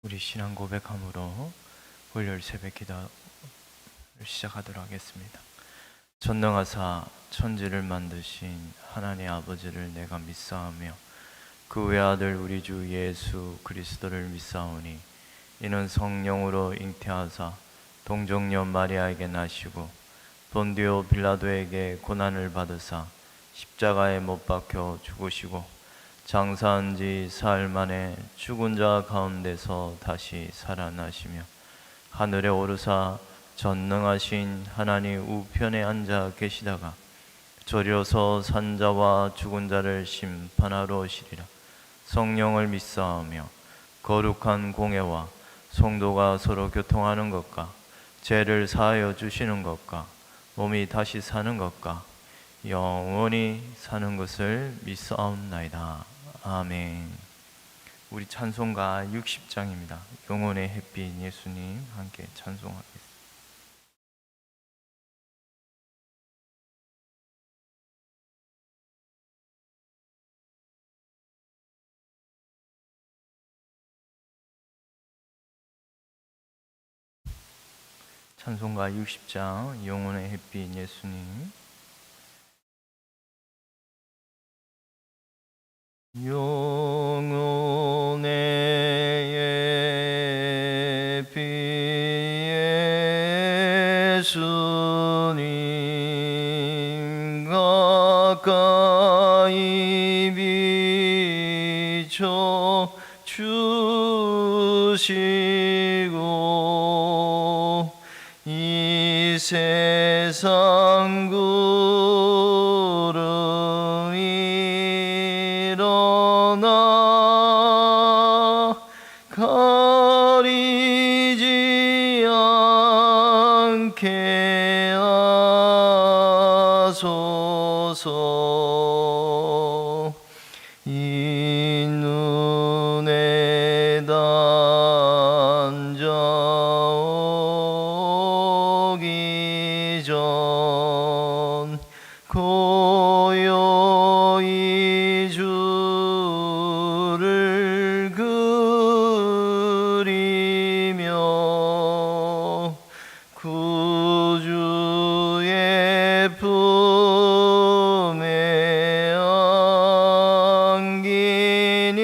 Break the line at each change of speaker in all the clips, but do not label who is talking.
우리 신앙 고백함으로 월요일 새벽 기도를 시작하도록 하겠습니다. 전능하사 천지를 만드신 하나님 아버지를 내가 믿사오며 그 외아들 우리 주 예수 그리스도를 믿사오니 이는 성령으로 잉태하사 동정녀 마리아에게 나시고 본디오 빌라도에게 고난을 받으사 십자가에 못 박혀 죽으시고 장사한 지 사흘 만에 죽은 자 가운데서 다시 살아나시며 하늘에 오르사 전능하신 하나님 우편에 앉아 계시다가 저려서 산자와 죽은 자를 심판하러 오시리라. 성령을 믿사오며 거룩한 공예와 성도가 서로 교통하는 것과 죄를 사하여 주시는 것과 몸이 다시 사는 것과 영원히 사는 것을 믿사옵나이다. 아멘. 우리 찬송가 60장입니다. 영혼의 햇빛 예수님 함께 찬송하겠습니다. 찬송가 60장 영혼의 햇빛 예수님. 영혼의 햇빛 예수님 가까이 비춰 주시고 이 세상 구름 일어나 가리지 않게 하소서. 이 눈에 단자오기 전 고요히 주를 그리며 구주의 품에 안기니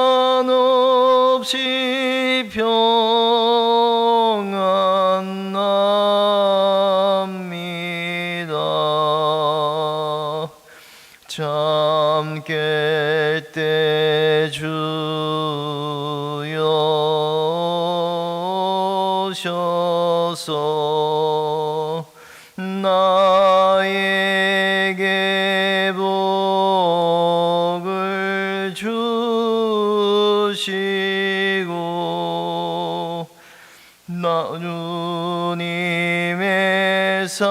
한없이 평안 납니다. 잠 깰 때 주여 오셔서 나에게 복을 주시고 나 주님의 사랑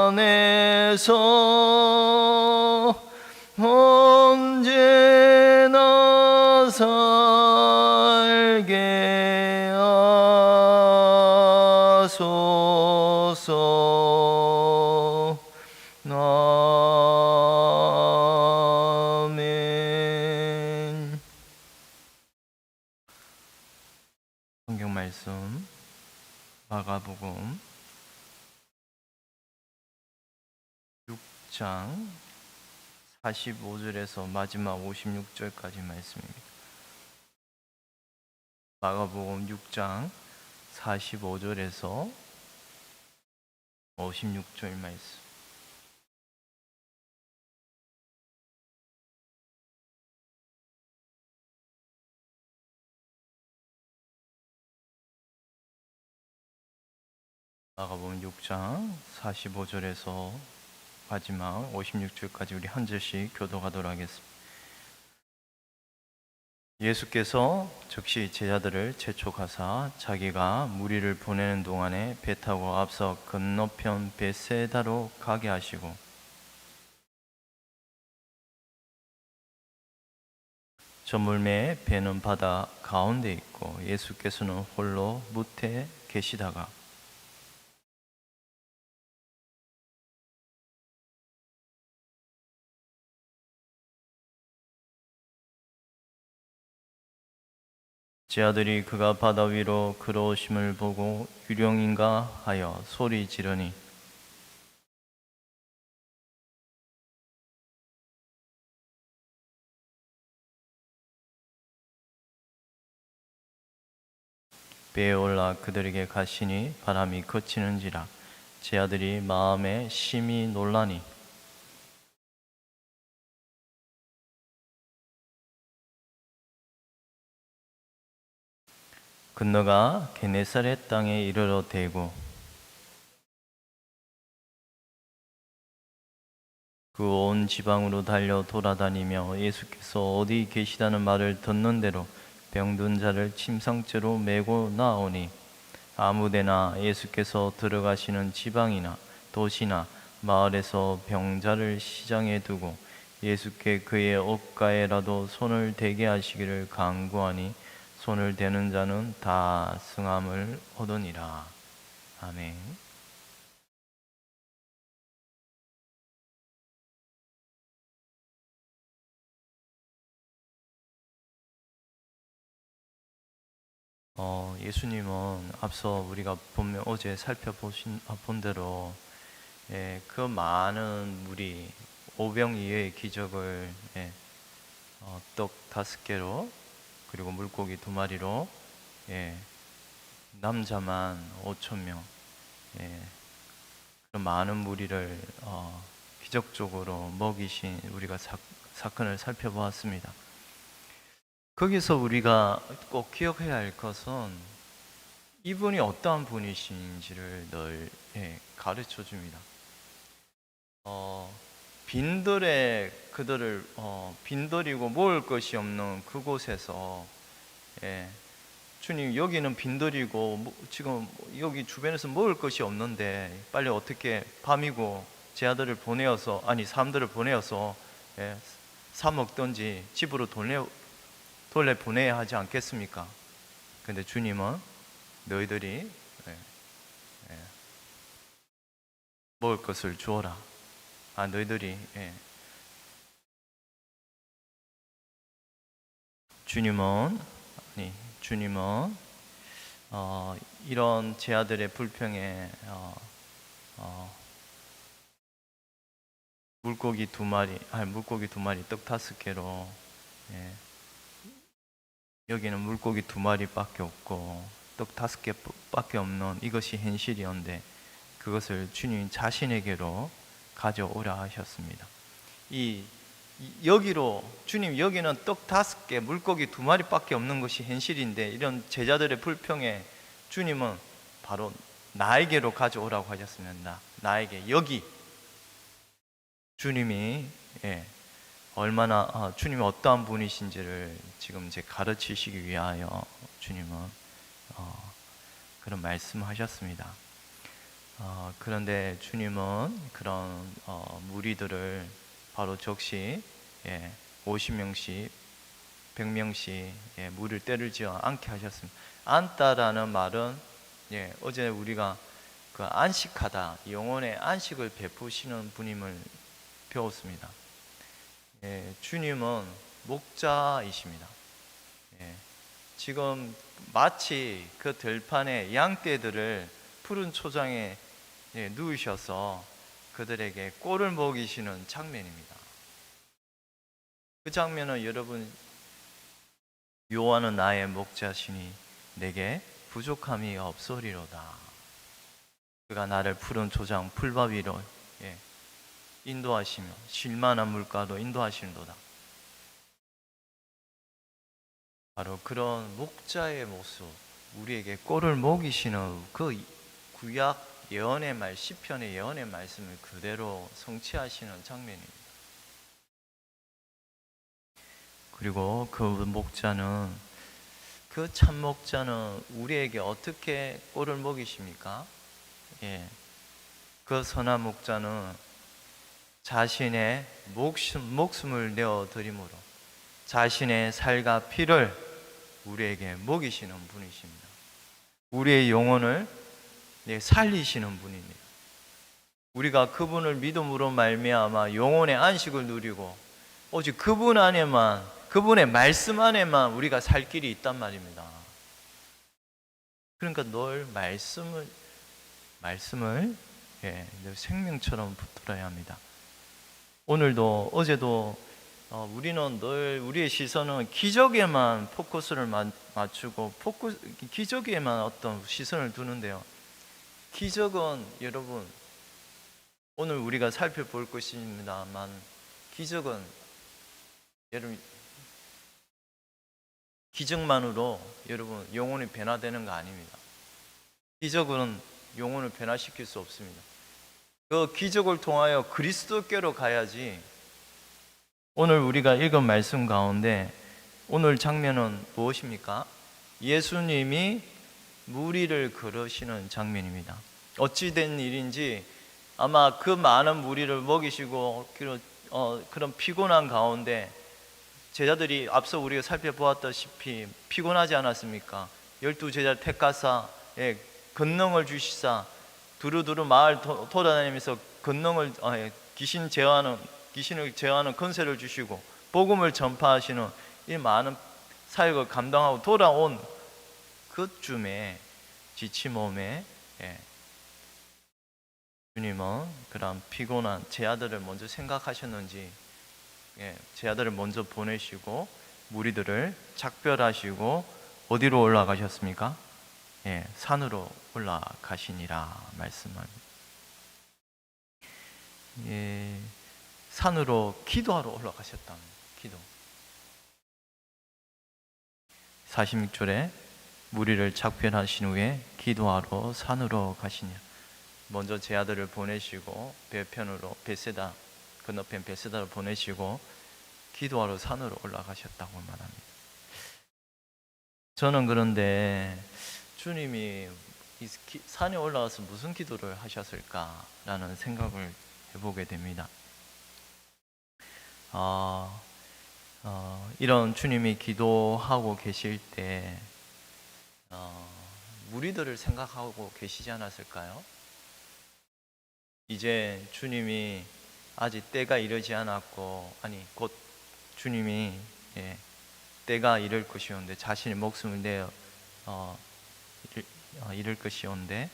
안에서 언제나 살게 하소서. 아멘. 성경 말씀 마가복음 6장 45절에서 마지막 56절까지 말씀입니다. 마가복음 6장 45절에서 56절 말씀. 마가복음 6장 45절에서 마지막 56절까지 우리 한 절씩 교독하도록 하겠습니다. 예수께서 즉시 제자들을 재촉하사 자기가 무리를 보내는 동안에 배 타고 앞서 건너편 벳세다로 가게 하시고 저 물매에 배는 바다 가운데 있고 예수께서는 홀로 무태에 계시다가 제 아들이 그가 바다 위로 걸어오심을 보고 유령인가 하여 소리 지르니 배에 올라 그들에게 가시니 바람이 그치는지라 제 아들이 마음에 심히 놀라니 건너가 게네사렛 땅에 이르러 대고 그 온 지방으로 달려 돌아다니며 예수께서 어디 계시다는 말을 듣는 대로 병든 자를 침상째로 메고 나오니 아무데나 예수께서 들어가시는 지방이나 도시나 마을에서 병자를 시장에 두고 예수께 그의 옷가에라도 손을 대게 하시기를 간구하니 손을 대는 자는 다 승함을 얻으니라. 아멘. 예수님은 앞서 우리가 어제 본 대로 그 많은 무리 오병이어의 기적을 떡 5개로 그리고 물고기 2마리로 남자만 5,000명 그런 많은 무리를 기적적으로 먹이신 우리가 사건을 살펴보았습니다. 거기서 우리가 꼭 기억해야 할 것은 이분이 어떠한 분이신지를 늘 가르쳐 줍니다. 그들을 빈들이고 먹을 것이 없는 그곳에서 주님 여기는 빈들이고 지금 여기 주변에서 먹을 것이 없는데 빨리 어떻게 밤이고 제 아들을 사람들을 보내어서 사 먹든지 집으로 돌려 보내야 하지 않겠습니까? 근데 주님은 너희들이 먹을 것을 주어라. 너희들이 주님은 이런 제 아들의 불평에 물고기 2마리 떡 5개로 여기는 물고기 2마리밖에 없고 떡 5개밖에 없는 이것이 현실이었는데 그것을 주님 자신에게로 가져오라 하셨습니다. 주님 여기는 떡 5개 물고기 2마리밖에 없는 것이 현실인데 이런 제자들의 불평에 주님은 바로 나에게로 가져오라고 하셨습니다. 나에게 여기 주님이 주님이 어떠한 분이신지를 지금 이제 가르치시기 위하여 주님은 그런 말씀하셨습니다. 그런데 주님은 그런 무리들을 바로 적시 50명씩 100명씩 무리를 때를 지어 앉게 하셨습니다. 앉다라는 말은 어제 우리가 그 안식하다, 영혼의 안식을 베푸시는 분임을 배웠습니다. 주님은 목자이십니다. 지금 마치 그 들판에 양떼들을 푸른 초장에 누우셔서 그들에게 꼴을 먹이시는 장면입니다. 그 장면은 여러분 여호와는 나의 목자시니 내게 부족함이 없으리로다. 그가 나를 푸른 초장 풀밭 위로 인도하시며 쉴만한 물가로 인도하시는도다. 바로 그런 목자의 모습, 우리에게 꼴을 먹이시는 그 구약 예언의 시편의 예언의 말씀을 그대로 성취하시는 장면입니다. 그리고 그 참 목자는 우리에게 어떻게 꼴을 먹이십니까? 그 선한 목자는 자신의 목숨을 내어드림으로 자신의 살과 피를 우리에게 먹이시는 분이십니다. 우리의 영혼을 살리시는 분입니다. 우리가 그분을 믿음으로 말미암아 영혼의 안식을 누리고 오직 그분의 말씀 안에만 우리가 살 길이 있단 말입니다. 그러니까 늘 말씀을 늘 생명처럼 붙들어야 합니다. 오늘도 어제도 우리는 늘 우리의 시선은 기적에만 포커스를 맞추고 기적에만 어떤 시선을 두는데요. 기적은 여러분 오늘 우리가 살펴볼 것입니다만 기적은 여러분 기적만으로 여러분 영혼이 변화되는 거 아닙니다. 기적은 영혼을 변화시킬 수 없습니다. 그 기적을 통하여 그리스도께로 가야지. 오늘 우리가 읽은 말씀 가운데 오늘 장면은 무엇입니까? 예수님이 무리를 걸으시는 장면입니다. 어찌된 일인지 아마 그 많은 무리를 먹이시고 그런 피곤한 가운데 제자들이 앞서 우리가 살펴보았다시피 피곤하지 않았습니까? 12제자 택하사 권능을 주시사 두루두루 마을 돌아다니면서 귀신을 제어하는 권세를 주시고 복음을 전파하시는 이 많은 사역을 감당하고 돌아온 그쯤에 지친 몸에 주님은 그런 피곤한 제 아들을 먼저 생각하셨는지 제 아들을 먼저 보내시고 무리들을 작별하시고 어디로 올라가셨습니까? 산으로 올라가시니라 말씀합니다. 산으로 기도하러 올라가셨답니다. 기도. 46절에 무리를 작별하신 후에 기도하러 산으로 가시냐. 먼저 제 아들을 보내시고 배편으로 베세다 건너편 베세다로 보내시고 기도하러 산으로 올라가셨다고 말합니다. 저는 그런데 주님이 이 산에 올라가서 무슨 기도를 하셨을까라는 생각을 해보게 됩니다. 이런 주님이 기도하고 계실 때 무리들을 생각하고 계시지 않았을까요? 이제 주님이 아직 때가 이르지 않았고 곧 주님이 때가 이를 것이온데 자신의 목숨을 내어 이를 것이온데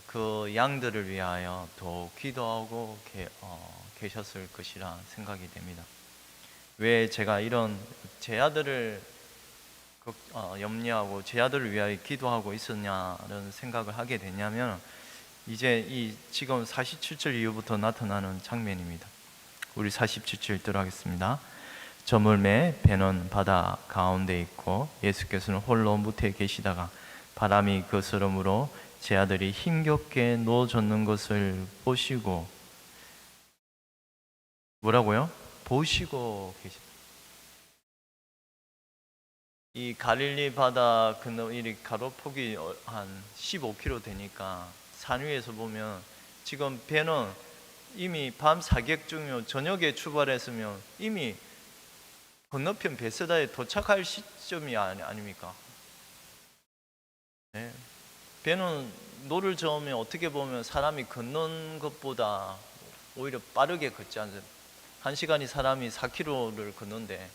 그 양들을 위하여 더 기도하고 계셨을 것이라 생각이 됩니다. 왜 제가 이런 제 아들을 염려하고 제 아들을 위하여 기도하고 있었냐는 생각을 하게 됐냐면 이제 지금 47절 이후부터 나타나는 장면입니다. 우리 47절 읽도록 하겠습니다. 저물매 배는 바다 가운데 있고 예수께서는 홀로 무태에 계시다가 바람이 거스름으로 제 아들이 힘겹게 누워졌는 것을 보시고 뭐라고요? 보시고 계십니다. 이 갈릴리 바다 건너 이 가로폭이 한 15km 되니까 산 위에서 보면 지금 배는 이미 밤 사객 중이요 저녁에 출발했으면 이미 건너편 베세다에 도착할 시점이 아닙니까? 네. 배는 노를 저으면 어떻게 보면 사람이 걷는 것보다 오히려 빠르게 걷지 않습니까? 1시간이 사람이 4km를 걷는데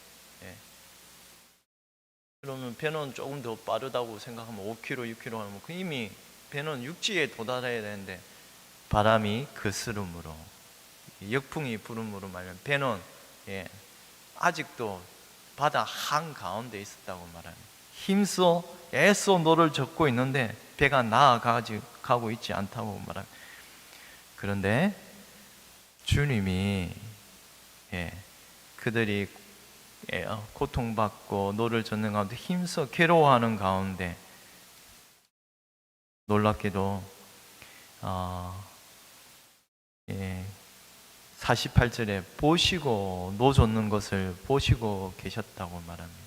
그러면 배는 조금 더 빠르다고 생각하면 5km, 6km 하면 이미 배는 육지에 도달해야 되는데 바람이 거스름으로 역풍이 불음으로 말하면 배는 아직도 바다 한가운데 있었다고 말합니다. 힘써 애써 노를 젓고 있는데 배가 나아가고 있지 않다고 말합니다. 그런데 주님이 그들이 고통받고 노를 젓는 가운데 힘써 괴로워하는 가운데 놀랍게도 48절에 보시고 노 젓는 것을 보시고 계셨다고 말합니다.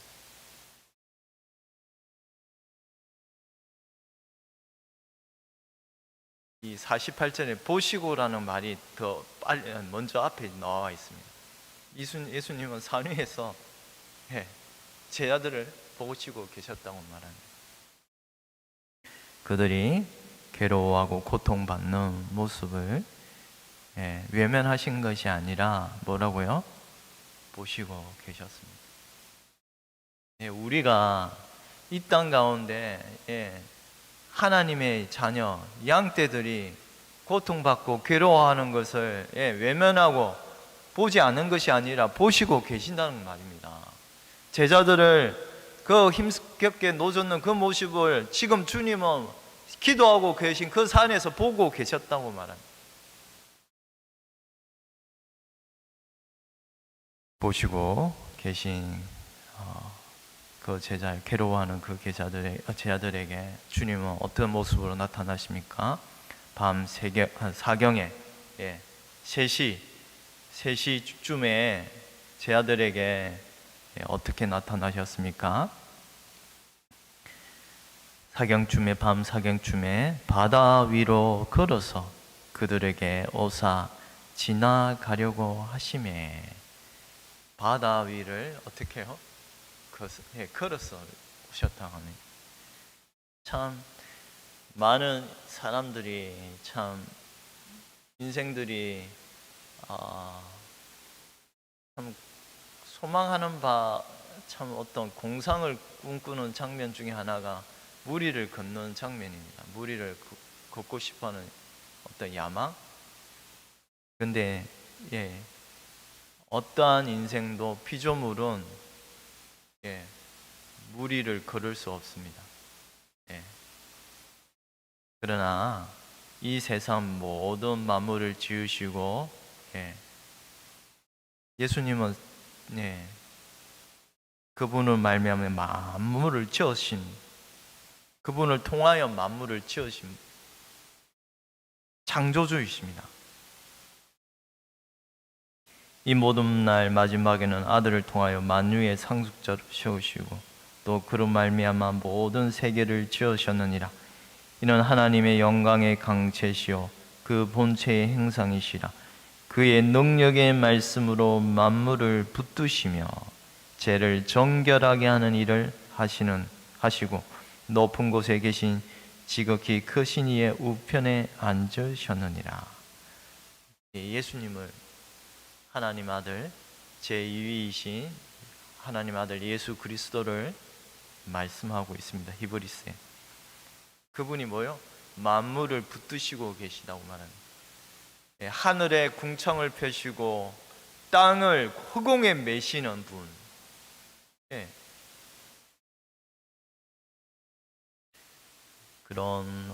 이 48절에 보시고라는 말이 더 빨리 먼저 앞에 나와 있습니다. 예수님은 산 위에서 제 아들을 보시고 계셨다고 말합니다. 그들이 괴로워하고 고통받는 모습을 외면하신 것이 아니라 뭐라고요? 보시고 계셨습니다. 우리가 이 땅 가운데 하나님의 자녀 양떼들이 고통받고 괴로워하는 것을 외면하고 보지 않는 것이 아니라 보시고 계신다는 말입니다. 제자들을 그 힘겹게 놓젓는 그 모습을 지금 주님은 기도하고 계신 그 산에서 보고 계셨다고 말합니다. 보시고 계신 그 제자, 괴로워하는 그 제자들에게 주님은 어떤 모습으로 나타나십니까? 밤 사경에 3시쯤에 제자들에게 어떻게 나타나셨습니까? 밤 사경쯤에 바다 위로 걸어서 그들에게 오사 지나가려고 하시매. 바다 위를 어떻게 해요? 걸어서 오셨다고 합니다. 참 많은 사람들이 참 인생들이 참 소망하는 바 참 어떤 공상을 꿈꾸는 장면 중에 하나가 무리를 걷는 장면입니다. 무리를 걷고 싶어하는 어떤 야망. 근데 어떠한 인생도 피조물은 무리를 걸을 수 없습니다. 그러나 이 세상 모든 만물을 지으시고 예수님은 그분을 말미암아 만물을 지으신, 그분을 통하여 만물을 지으신 창조주이십니다. 이 모든 날 마지막에는 아들을 통하여 만유의 상속자로 세우시고 또 그로 말미암아 모든 세계를 지으셨느니라. 이는 하나님의 영광의 강체시요 그 본체의 행상이시라. 그의 능력의 말씀으로 만물을 붙드시며 죄를 정결하게 하는 일을 하시고 높은 곳에 계신 지극히 크신 이의 우편에 앉으셨느니라. 예수님을 하나님 아들 제2위이신 하나님 아들 예수 그리스도를 말씀하고 있습니다. 히브리스에. 그분이 뭐요? 만물을 붙드시고 계시다고 말합니다. 하늘에 궁창을 펴시고 땅을 허공에 메시는 분. 그런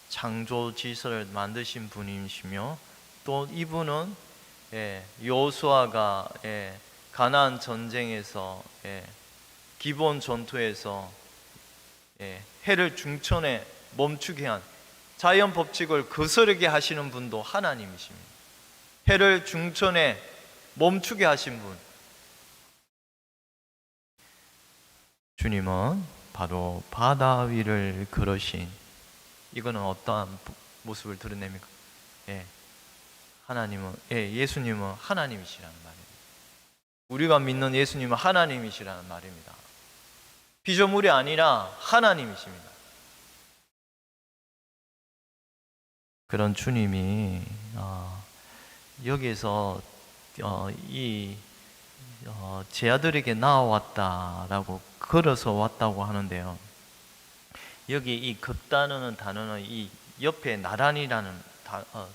창조 질서를 만드신 분이시며 또 이분은 여호수아가 가나안 전쟁에서 기본 전투에서 해를 중천에 멈추게 한 자연 법칙을 거스르게 하시는 분도 하나님이십니다. 해를 중천에 멈추게 하신 분. 주님은 바로 바다 위를 걸으신, 이거는 어떠한 모습을 드러냅니까? 예수님은 하나님이시라는 말입니다. 우리가 믿는 예수님은 하나님이시라는 말입니다. 피조물이 아니라 하나님이십니다. 그런 주님이 여기에서 제 아들에게 나와왔다라고 걸어서 왔다고 하는데요. 여기 이 걷다는 단어는 이 옆에 나란히라는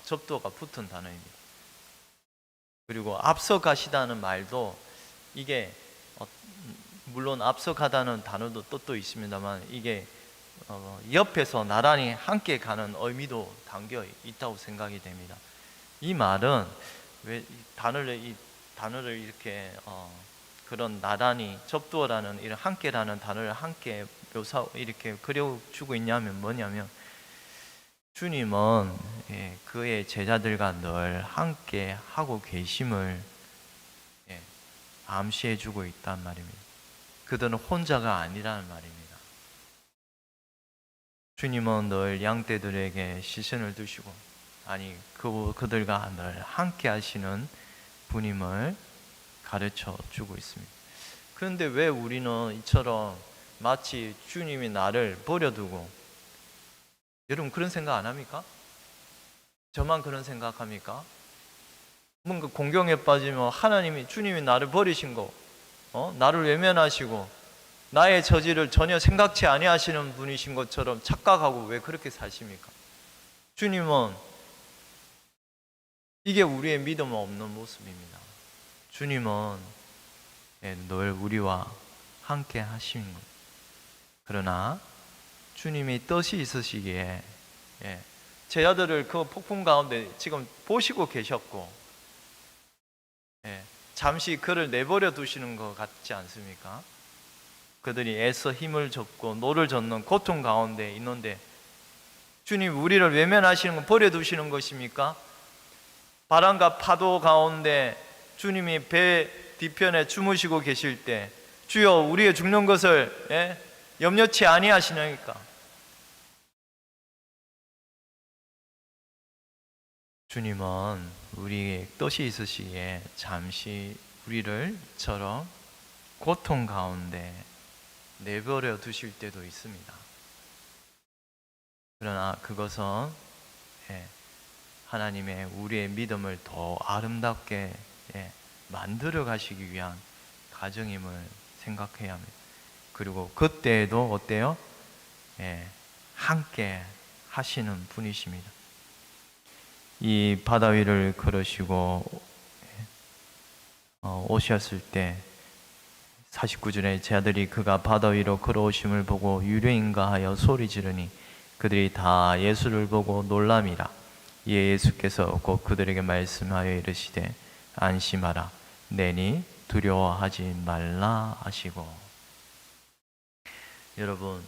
접두어가 붙은 단어입니다. 그리고 앞서 가시다는 말도 이게 물론 앞서 가다는 단어도 뜻도 있습니다만 이게 옆에서 나란히 함께 가는 의미도 담겨 있다고 생각이 됩니다. 이 말은 왜 이 단어를 이렇게 그런 나란히 접두어라는 이런 함께라는 단어를 함께 이렇게 그려주고 있냐면 뭐냐면 주님은 그의 제자들과 늘 함께 하고 계심을 암시해 주고 있단 말입니다. 그들은 혼자가 아니라는 말입니다. 주님은 늘 양떼들에게 시선을 두시고 그들과 늘 함께 하시는 분임을 가르쳐 주고 있습니다. 그런데 왜 우리는 이처럼 마치 주님이 나를 버려두고, 여러분 그런 생각 안 합니까? 저만 그런 생각합니까? 뭔가 공경에 빠지면 주님이 나를 버리신 거, 나를 외면하시고 나의 처지를 전혀 생각치 아니하시는 분이신 것처럼 착각하고 왜 그렇게 사십니까? 주님은 이게 우리의 믿음 없는 모습입니다. 주님은 늘 우리와 함께 하시는 것. 그러나 주님이 뜻이 있으시기에 제자들을 그 폭풍 가운데 지금 보시고 계셨고 잠시 그를 내버려 두시는 것 같지 않습니까? 그들이 애써 힘을 줬고 노를 젓는 고통 가운데 있는데 주님 우리를 외면하시는 건 버려두시는 것입니까? 바람과 파도 가운데 주님이 배 뒤편에 주무시고 계실 때 주여 우리의 죽는 것을 염려치 아니하시나이까? 주님은 우리의 뜻이 있으시기에 잠시 우리를 처럼 고통 가운데 내버려 두실 때도 있습니다. 그러나 그것은 하나님의 우리의 믿음을 더 아름답게 만들어 가시기 위한 과정임을 생각해야 합니다. 그리고 그때에도 어때요? 함께 하시는 분이십니다. 이 바다 위를 걸으시고 오셨을 때 49절에 제자들이 그가 바다 위로 걸어오심을 보고 유료인가 하여 소리 지르니 그들이 다 예수를 보고 놀람이라. 이에 예수께서 곧 그들에게 말씀하여 이르시되 안심하라 내니 두려워하지 말라 하시고. 여러분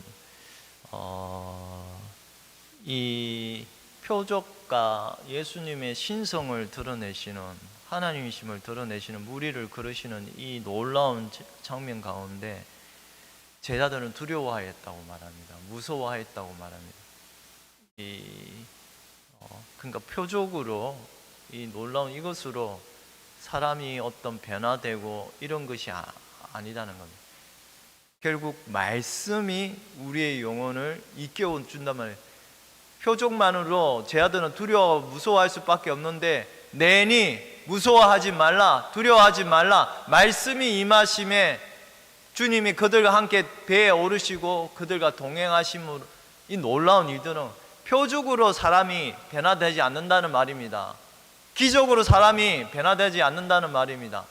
이 표적과 예수님의 신성을 드러내시는 하나님이심을 드러내시는 무리를 그르시는 이 놀라운 장면 가운데 제자들은 두려워하였다고 말합니다. 무서워하였다고 말합니다. 그러니까 표적으로 이 놀라운 이것으로 사람이 어떤 변화되고 이런 것이 아니다는 겁니다. 결국 말씀이 우리의 영혼을 일깨워 준단 말이에요. 표적만으로 제자들은 두려워 무서워할 수밖에 없는데 내니 무서워하지 말라 두려워하지 말라 말씀이 임하심에 주님이 그들과 함께 배에 오르시고 그들과 동행하심으로 이 놀라운 일들은 표적으로 사람이 변화되지 않는다는 말입니다. 기적으로 사람이 변화되지 않는다는 말입니다.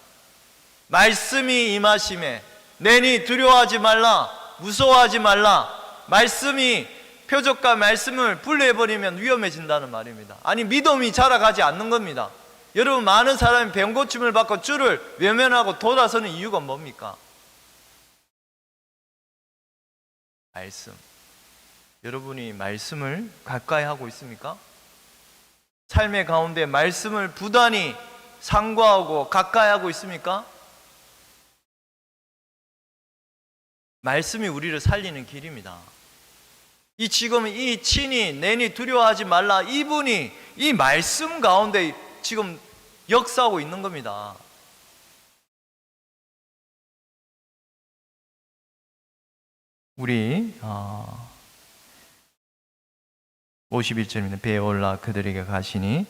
말씀이 임하심에 내니 두려워하지 말라 무서워하지 말라 말씀이 표적과 말씀을 분리해버리면 위험해진다는 말입니다. 아니 믿음이 자라가지 않는 겁니다. 여러분 많은 사람이 병 고침을 받고 주를 외면하고 돌아서는 이유가 뭡니까? 말씀. 여러분이 말씀을 가까이 하고 있습니까? 삶의 가운데 말씀을 부단히 상고하고 가까이 하고 있습니까? 말씀이 우리를 살리는 길입니다. 지금 이 친히 내니 두려워하지 말라 이분이 이 말씀 가운데 지금 역사하고 있는 겁니다. 우리 51절입니다. 배에 올라 그들에게 가시니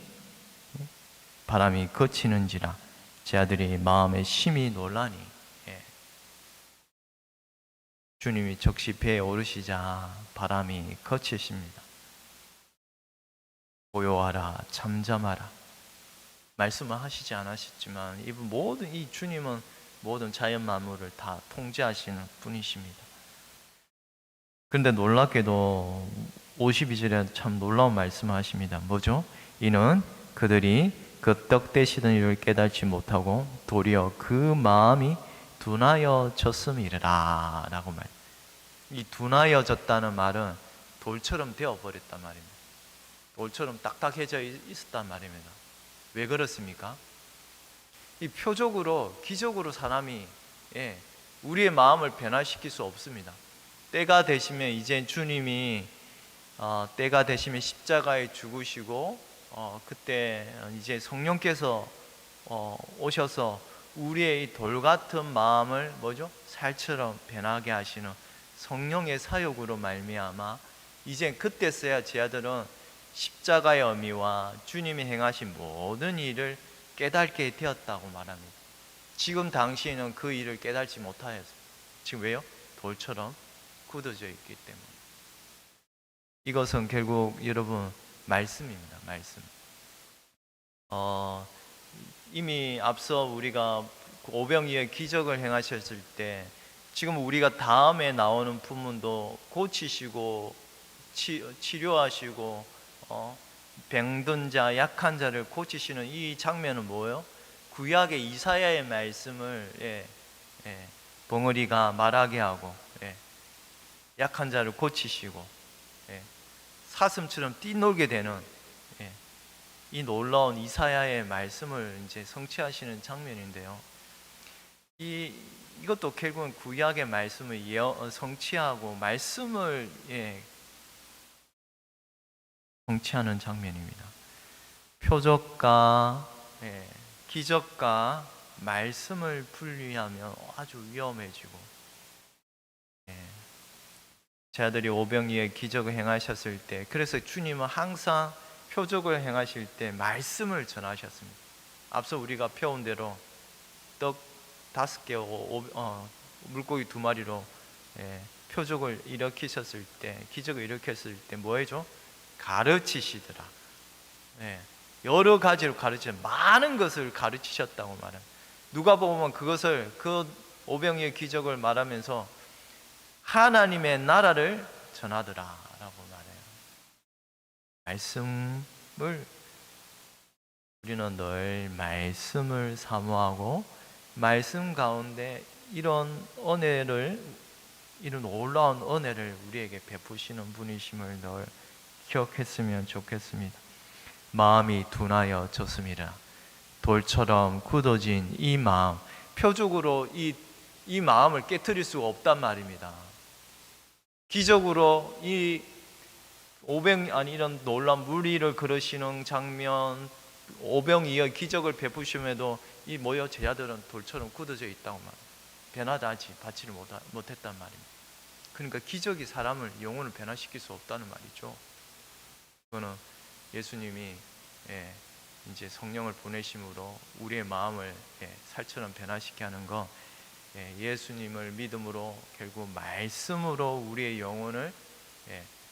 바람이 그치는지라 제자들이 마음에 심히 놀라니. 주님이 적시 배에 오르시자 바람이 거치십니다. 고요하라 잠잠하라 말씀을 하시지 않으셨지만 이분 모든 이 주님은 모든 자연 만물을 다 통제하시는 분이십니다. 그런데 놀랍게도 52절에 참 놀라운 말씀을 하십니다. 뭐죠? 이는 그들이 그 떡 되시던 일을 깨닫지 못하고 도리어 그 마음이 둔하여졌음이라 라고 말. 이 둔하여졌다는 말은 돌처럼 되어버렸단 말입니다. 돌처럼 딱딱해져 있었단 말입니다. 왜 그렇습니까? 이 표적으로 기적으로 사람이 우리의 마음을 변화시킬 수 없습니다. 때가 되시면 이제 주님이 때가 되시면 십자가에 죽으시고 그때 이제 성령께서 오셔서 우리의 이 돌 같은 마음을 뭐죠? 살처럼 변하게 하시는 성령의 사역으로 말미암아 이제 그때서야 제자들은 십자가의 의미와 주님이 행하신 모든 일을 깨닫게 되었다고 말합니다. 지금 당시에는 그 일을 깨닫지 못하였어요. 지금 왜요? 돌처럼 굳어져 있기 때문에. 이것은 결국 여러분 말씀입니다. 말씀. 이미 앞서 우리가 오병이어의 기적을 행하셨을 때 지금 우리가 다음에 나오는 부문도 고치시고 치료하시고 병든 자, 약한 자를 고치시는 이 장면은 뭐예요? 구약의 이사야의 말씀을 벙어리가 말하게 하고 약한 자를 고치시고 사슴처럼 뛰놀게 되는 이 놀라운 이사야의 말씀을 이제 성취하시는 장면인데요. 이것도 결국은 구약의 말씀을 성취하고 말씀을 성취하는 장면입니다. 표적과 기적과 말씀을 분리하면 아주 위험해지고, 제 아들이 오병이의 기적을 행하셨을 때, 그래서 주님은 항상 표적을 행하실 때 말씀을 전하셨습니다. 앞서 우리가 펴온 대로 떡 5개, 물고기 2마리로 표적을 일으키셨을 때, 기적을 일으켰을 때 뭐 해줘? 가르치시더라. 여러 가지로 가르치셨, 많은 것을 가르치셨다고 말해요. 누가 보면 그것을, 그 오병이의 기적을 말하면서 하나님의 나라를 전하더라 라고 말해요. 말씀을, 우리는 늘 말씀을 사모하고 말씀 가운데 이런 은혜를, 이런 놀라운 은혜를 우리에게 베푸시는 분이심을 늘 기억했으면 좋겠습니다. 마음이 둔하여 졌습니다. 돌처럼 굳어진 이 마음, 표적으로 이 마음을 깨트릴 수가 없단 말입니다. 기적으로 이런 놀라운 무리를 걸으시는 장면, 오병이어의 기적을 베푸심에도 이 모여 제자들은 돌처럼 굳어져 있다고 말합니다. 변화하지 받지를 못했단 말입니다. 그러니까 기적이 사람을, 영혼을 변화시킬 수 없다는 말이죠. 그거는 예수님이 이제 성령을 보내심으로 우리의 마음을 살처럼 변화시키게 하는 거, 예수님을 믿음으로 결국 말씀으로 우리의 영혼을,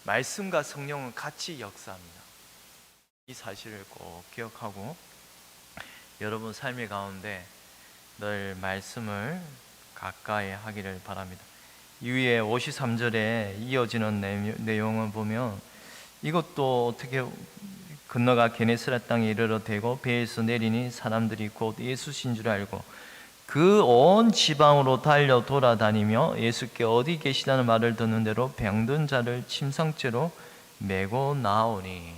말씀과 성령은 같이 역사합니다. 이 사실을 꼭 기억하고 여러분 삶의 가운데 늘 말씀을 가까이 하기를 바랍니다. 이후에 53절에 이어지는 내용을 보면 이것도 어떻게 건너가 게네사렛 땅에 이르러 대고 배에서 내리니 사람들이 곧 예수신 줄 알고 그 온 지방으로 달려 돌아다니며 예수께 어디 계시다는 말을 듣는 대로 병든 자를 침상째로 메고 나오니.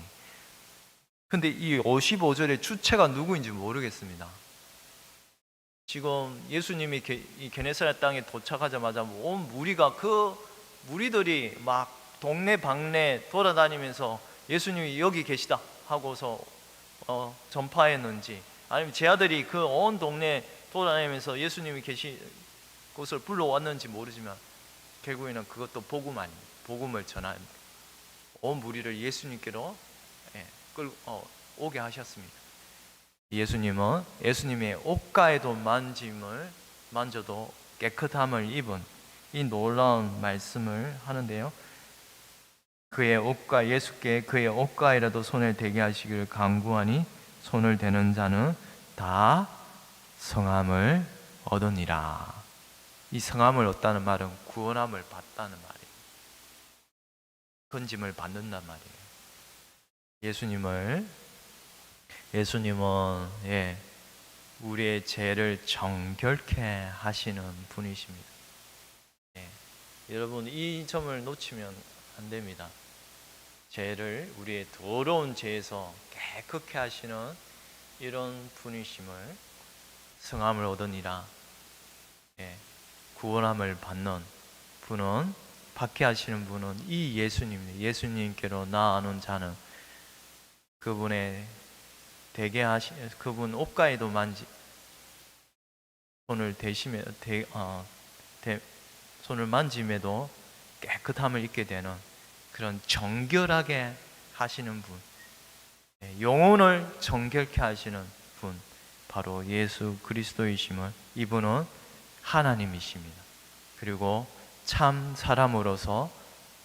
근데 이 55절의 주체가 누구인지 모르겠습니다. 지금 예수님이 이 게네사렛 땅에 도착하자마자 온 무리가, 그 무리들이 막 동네 방네 돌아다니면서 예수님이 여기 계시다 하고서 전파했는지, 아니면 제 아들이 그 온 동네 돌아다니면서 예수님이 계신 곳을 불러왔는지 모르지만 결국에는 그것도 복음 아닙니다. 복음을 전합니다. 온 무리를 예수님께로 오게 하셨습니다. 예수님은 예수님의 옷가에도 만져도 깨끗함을 입은 이 놀라운 말씀을 하는데요. 그의 옷가, 예수께 그의 옷가에라도 손을 대게 하시기를 간구하니 손을 대는 자는 다 성함을 얻으니라. 이 성함을 얻다는 말은 구원함을 받다는 말이에요. 건짐을 받는단 말이에요. 예수님은 우리의 죄를 정결케 하시는 분이십니다. 여러분, 이 점을 놓치면 안 됩니다. 죄를, 우리의 더러운 죄에서 깨끗게 하시는 이런 분이심을, 성함을 얻으니라, 구원함을 받는 분은, 받게 하시는 분은 이 예수님입니다. 예수님께로 나아오는 자는 그분의 그분 옷가에도 손을 만짐에도 깨끗함을 입게 되는 그런 정결하게 하시는 분, 영혼을 정결케 하시는 분, 바로 예수 그리스도이심을, 이분은 하나님이십니다. 그리고 참 사람으로서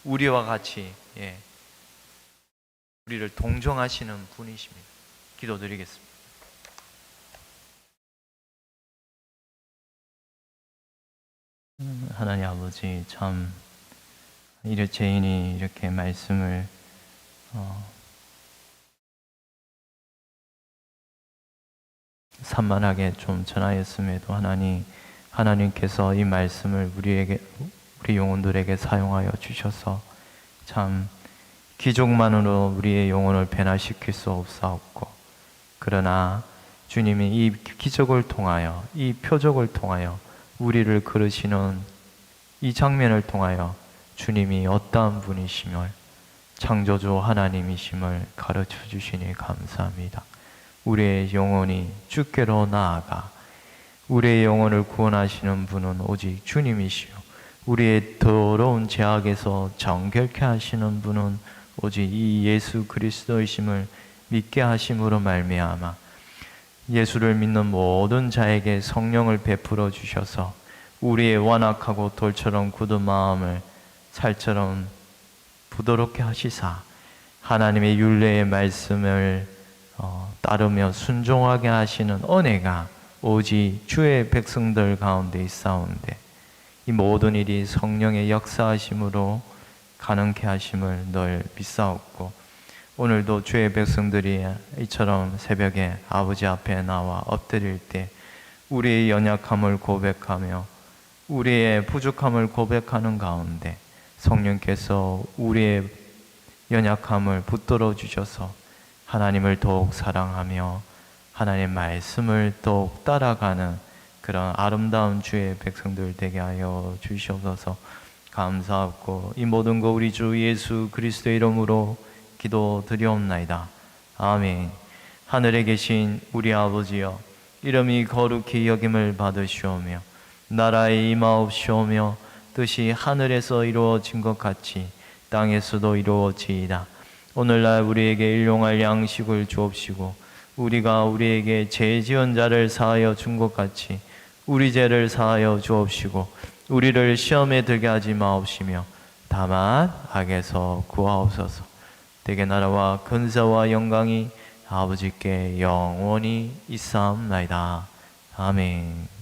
우리와 같이 우리를 동정하시는 분이십니다. 기도드리겠습니다. 하나님 아버지, 참 죄인이 이렇게 말씀을 산만하게 좀 전하였음에도 하나님께서 이 말씀을 우리 영혼들에게 사용하여 주셔서 참 기적만으로 우리의 영혼을 변화시킬 수 없사옵고, 그러나 주님이 이 기적을 통하여, 이 표적을 통하여 우리를 그르시는 이 장면을 통하여 주님이 어떠한 분이심을, 창조주 하나님이심을 가르쳐 주시니 감사합니다. 우리의 영혼이 주께로 나아가 우리의 영혼을 구원하시는 분은 오직 주님이시요, 우리의 더러운 죄악에서 정결케 하시는 분은 오직 이 예수 그리스도이심을 믿게 하심으로 말미암아 예수를 믿는 모든 자에게 성령을 베풀어 주셔서 우리의 완악하고 돌처럼 굳은 마음을 살처럼 부드럽게 하시사 하나님의 율례의 말씀을 따르며 순종하게 하시는 은혜가 오직 주의 백성들 가운데 있사온데, 이 모든 일이 성령의 역사하심으로 가능케 하심을 늘 믿사옵고, 오늘도 주의 백성들이 이처럼 새벽에 아버지 앞에 나와 엎드릴 때 우리의 연약함을 고백하며 우리의 부족함을 고백하는 가운데 성령께서 우리의 연약함을 붙들어 주셔서 하나님을 더욱 사랑하며 하나님의 말씀을 더욱 따라가는 그런 아름다운 주의 백성들 되게 하여 주시옵소서. 감사하고 이 모든 거 우리 주 예수 그리스도의 이름으로 기도드리옵나이다. 아멘. 하늘에 계신 우리 아버지여, 이름이 거룩히 여김을 받으시오며 나라의 임하옵시오며 뜻이 하늘에서 이루어진 것 같이 땅에서도 이루어지이다. 오늘날 우리에게 일용할 양식을 주옵시고 우리가 우리에게 죄 지은 자를 사하여 준 것 같이 우리 죄를 사하여 주옵시고 우리를 시험에 들게 하지 마옵시며 다만 악에서 구하옵소서. 대개 나라와 근사와 영광이 아버지께 영원히 있사옵나이다. 아멘.